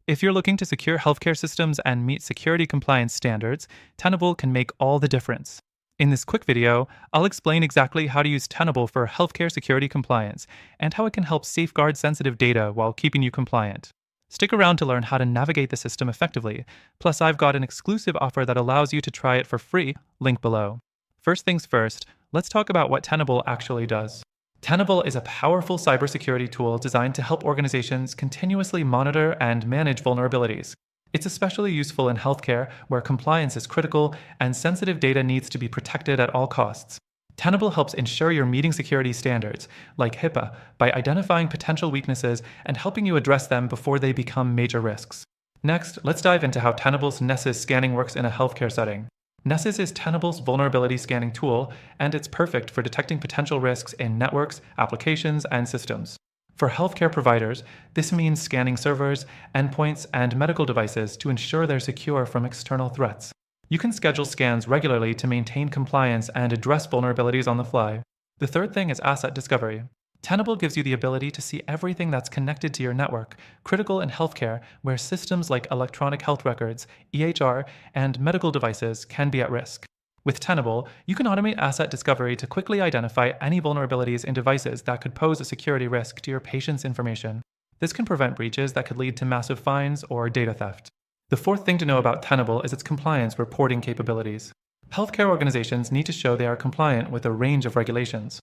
If you're looking to secure healthcare systems and meet security compliance standards, Tenable can make all the difference. In this quick video, I'll explain exactly how to use Tenable for healthcare security compliance and how it can help safeguard sensitive data while keeping you compliant. Stick around to learn how to navigate the system effectively. Plus, I've got an exclusive offer that allows you to try it for free, link below. First things first, let's talk about what Tenable actually does. Tenable is a powerful cybersecurity tool designed to help organizations continuously monitor and manage vulnerabilities. It's especially useful in healthcare, where compliance is critical and sensitive data needs to be protected at all costs. Tenable helps ensure you're meeting security standards, like HIPAA, by identifying potential weaknesses and helping you address them before they become major risks. Next, let's dive into how Tenable's Nessus scanning works in a healthcare setting. Nessus is Tenable's vulnerability scanning tool, and it's perfect for detecting potential risks in networks, applications, and systems. For healthcare providers, this means scanning servers, endpoints, and medical devices to ensure they're secure from external threats. You can schedule scans regularly to maintain compliance and address vulnerabilities on the fly. The third thing is asset discovery. Tenable gives you the ability to see everything that's connected to your network, critical in healthcare, where systems like electronic health records, EHR, and medical devices can be at risk. With Tenable, you can automate asset discovery to quickly identify any vulnerabilities in devices that could pose a security risk to your patient's information. This can prevent breaches that could lead to massive fines or data theft. The fourth thing to know about Tenable is its compliance reporting capabilities. Healthcare organizations need to show they are compliant with a range of regulations.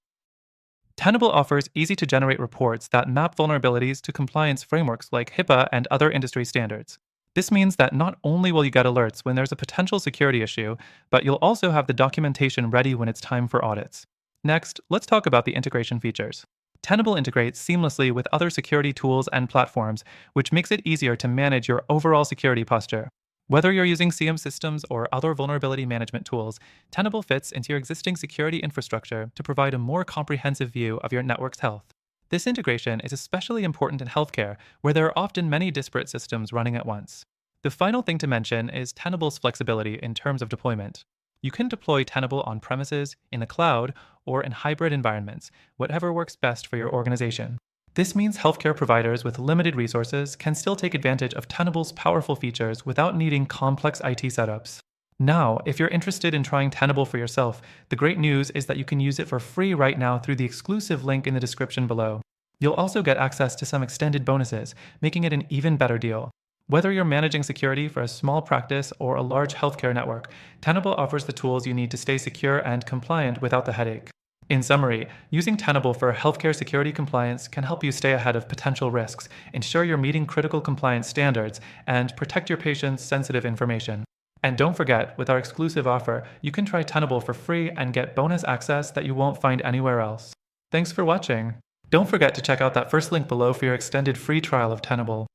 Tenable offers easy-to-generate reports that map vulnerabilities to compliance frameworks like HIPAA and other industry standards. This means that not only will you get alerts when there's a potential security issue, but you'll also have the documentation ready when it's time for audits. Next, let's talk about the integration features. Tenable integrates seamlessly with other security tools and platforms, which makes it easier to manage your overall security posture. Whether you're using CM systems or other vulnerability management tools, Tenable fits into your existing security infrastructure to provide a more comprehensive view of your network's health. This integration is especially important in healthcare, where there are often many disparate systems running at once. The final thing to mention is Tenable's flexibility in terms of deployment. You can deploy Tenable on premises, in the cloud, or in hybrid environments, whatever works best for your organization. This means healthcare providers with limited resources can still take advantage of Tenable's powerful features without needing complex IT setups. Now, if you're interested in trying Tenable for yourself, the great news is that you can use it for free right now through the exclusive link in the description below. You'll also get access to some extended bonuses, making it an even better deal. Whether you're managing security for a small practice or a large healthcare network, Tenable offers the tools you need to stay secure and compliant without the headache. In summary, using Tenable for healthcare security compliance can help you stay ahead of potential risks, ensure you're meeting critical compliance standards, and protect your patients' sensitive information. And don't forget, with our exclusive offer, you can try Tenable for free and get bonus access that you won't find anywhere else. Thanks for watching. Don't forget to check out that first link below for your extended free trial of Tenable.